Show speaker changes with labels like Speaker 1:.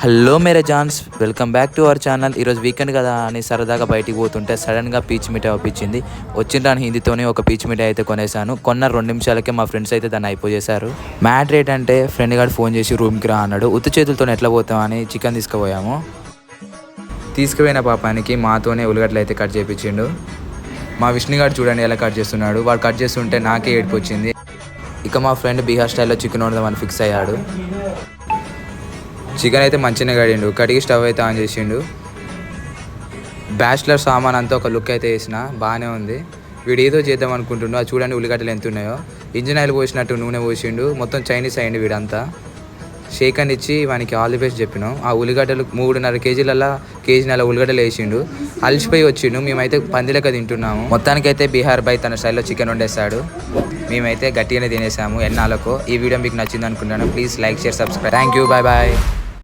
Speaker 1: Hello మేరే జాన్స్, welcome back to our channel. ఈరోజు వీకెండ్ కదా అని సరదాగా బయటికి పోతుంటే సడన్గా పీచ్ మిఠాయి ఒప్పించింది. వచ్చిన హిందీతోనే ఒక పీచ్ మిఠాయి అయితే కొనేసాను. కొన్న 2 నిమిషాలకే మా ఫ్రెండ్స్ అయితే దాన్ని అయిపోయేశారు. మ్యాటర్ ఏంటంటే ఫ్రెండ్ గారు ఫోన్ చేసి రూమ్కి రా అన్నాడు. ఉత్తి చేతులతో ఎట్లా పోతామని చికెన్ తీసుకుపోయాము. తీసుకుపోయిన పాపానికి మాతోనే ఉల్లిగడ్డలు అయితే కట్ చేయించిండు. మా విష్ణుగాడు చూడండి ఎలా కట్ చేస్తున్నాడు. వాడు కట్ చేస్తుంటే నాకే ఏడుపు వచ్చింది. ఇక మా ఫ్రెండ్ బీహార్ స్టైల్లో చికెన్ వండుదామని ఫిక్స్ అయ్యాడు. చికెన్ అయితే మంచిగానే కడిగిండు. కడిగి స్టవ్ అయితే ఆన్ చేసిండు. బ్యాచిలర్ సామాన్ అంతా ఒక లుక్ అయితే వేసిన బాగానే ఉంది. వీడు ఏదో చేద్దాం అనుకుంటుండు. అది చూడండి ఉల్లిగడ్డలు ఎంత ఉన్నాయో. ఇంజిన్ ఆయిల్ పోసినట్టు నూనె పోసిండు. మొత్తం చైనీస్ అయ్యిండు వీడంతా. షేక్ అని ఇచ్చి వానికి ఆల్ ది బెస్ట్ చెప్పినాం. ఆ ఉల్లిగడ్డలు 3.5 కేజీలలో కేజీన్నర ఉల్లిగడ్డలు వేసిండు. అలసిపోయి వచ్చిండు. మేమైతే పందిలక తింటున్నాము. మొత్తానికైతే బీహార్ బాయ్ తన స్టైల్లో చికెన్ వండేస్తాడు. మేమైతే గట్టిగానే తినేసాము ఎన్నాళ్ళకో. ఈ వీడియో మీకు నచ్చింది అనుకుంటున్నాను. Please like, share, subscribe. Thank you, bye bye.